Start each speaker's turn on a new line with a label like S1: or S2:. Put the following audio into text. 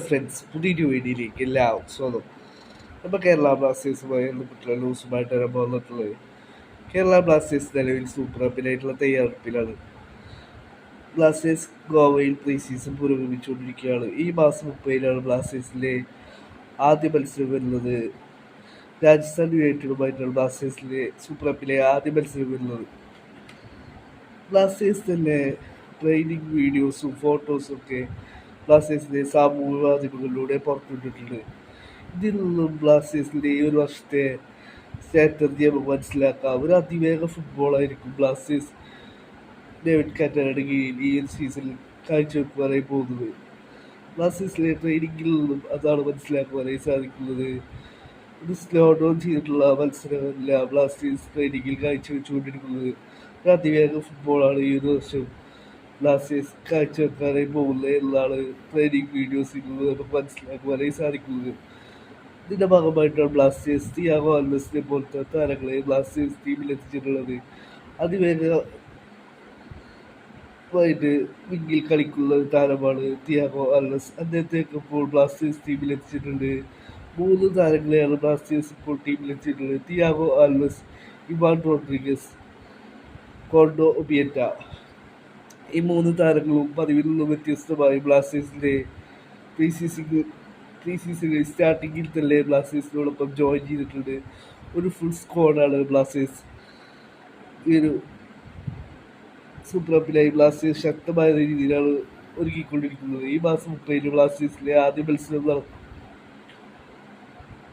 S1: Friends, പുതിയൊരു വീഡിയോയിലേക്ക് എല്ലാവർക്കും സ്വാഗതം. നമ്മൾ കേരള ബ്ലാസ്റ്റേഴ്സുമായി ബന്ധപ്പെട്ടുള്ള ന്യൂസുമായിട്ടാണ് വന്നിട്ടുള്ളത്. കേരള ബ്ലാസ്റ്റേഴ്സ് നിലവിൽ സൂപ്പർ കപ്പിനായിട്ടുള്ള തയ്യാറെടുപ്പിലാണ്. ബ്ലാസ്റ്റേഴ്സ് ഗോവയിൽ പ്രീ സീസൺ പുരോഗമിച്ചുകൊണ്ടിരിക്കുകയാണ്. ഈ മാസം 30-നാണ് ബ്ലാസ്റ്റേഴ്സിലെ ആദ്യ മത്സരം വരുന്നത്. രാജസ്ഥാൻ യുണൈറ്റഡുമായിട്ടാണ് ബ്ലാസ്റ്റേഴ്സിലെ സൂപ്പർ കപ്പിലെ ആദ്യ മത്സരം വരുന്നത്. ബ്ലാസ്റ്റേഴ്സ് തന്നെ ട്രെയിനിങ് വീഡിയോസും ഫോട്ടോസും ഒക്കെ ബ്ലാസ്റ്റേഴ്സിന്റെ സാമൂഹിക മാധ്യമങ്ങളിലൂടെ പുറത്തുവിട്ടിട്ടുണ്ട്. ഇതിൽ നിന്നും ബ്ലാസ്റ്റേഴ്സിന്റെ ഈ ഒരു വർഷത്തെ സ്ട്രാറ്റജി നമുക്ക് മനസ്സിലാക്കാം. ഒരു അതിവേഗ ഫുട്ബോളായിരിക്കും ബ്ലാസ്റ്റേഴ്സ് ഡേവിഡ് കാറ്ററുടെ കീഴിൽ ഈ ഒരു സീസണിൽ കാഴ്ചവെക്കുവാനായി പോകുന്നത്. ബ്ലാസ്റ്റേഴ്സിലെ ട്രെയിനിങ്ങിൽ നിന്നും അതാണ് മനസ്സിലാക്കുവാനായി സാധിക്കുന്നത്. ഒരു സ്ലോ ഡൗൺ ചെയ്തിട്ടുള്ള മത്സരമല്ല ബ്ലാസ്റ്റേഴ്സ് ട്രെയിനിങ്ങിൽ കാഴ്ചവെച്ചുകൊണ്ടിരിക്കുന്നത്. ഒരു അതിവേഗ ഫുട്ബോളാണ് ഈ ഒരു വർഷം ബ്ലാസ്റ്റേഴ്സ് കാഴ്ചവെക്കാനായി പോകുന്നത് എന്നാണ് ട്രെയിനിങ് വീഡിയോസിൽ നിന്ന് നമുക്ക് മനസ്സിലാക്കുവാനായി സാധിക്കുന്നത്. ഇതിന്റെ ഭാഗമായിട്ടാണ് ബ്ലാസ്റ്റേഴ്സ് തിയാഗോ ആൽവസിനെ പോലത്തെ താരങ്ങളെ ബ്ലാസ്റ്റേഴ്സ് ടീമിൽ എത്തിച്ചിട്ടുള്ളത്. അതിവേഗമായിട്ട് വിങ്ങിൽ കളിക്കുന്ന ഒരു താരമാണ് തിയാഗോ ആൽവസ്. അദ്ദേഹത്തെ ഇപ്പോൾ ബ്ലാസ്റ്റേഴ്സ് ടീമിൽ എത്തിച്ചിട്ടുണ്ട്. 3 താരങ്ങളെയാണ് ബ്ലാസ്റ്റേഴ്സ് ഇപ്പോൾ ടീമിൽ എത്തിച്ചിട്ടുള്ളത്. തിയാഗോ ആൽവസ്, ഇവാൻ റോഡ്രിഗസ്, കോർഡോ ഒബിയറ്റ. ഈ 3 താരങ്ങളും പതിവിൽ നിന്നും വ്യത്യസ്തമായി ബ്ലാസ്റ്റേഴ്സിന്റെ പ്രീ സീസണിൽ സ്റ്റാർട്ടിങ്ങിൽ തന്നെ ബ്ലാസ്റ്റേഴ്സിനോടൊപ്പം ജോയിൻ ചെയ്തിട്ടുണ്ട്. ഒരു ഫുൾ സ്ക്വാഡാണ് ബ്ലാസ്റ്റേഴ്സ് ഈ ഒരു സൂപ്പർ കപ്പിനായി ബ്ലാസ്റ്റേഴ്സ് ശക്തമായ രീതിയിലാണ് ഒരുക്കിക്കൊണ്ടിരിക്കുന്നത്. ഈ മാസം 30-ന് ബ്ലാസ്റ്റേഴ്സിലെ ആദ്യ മത്സരം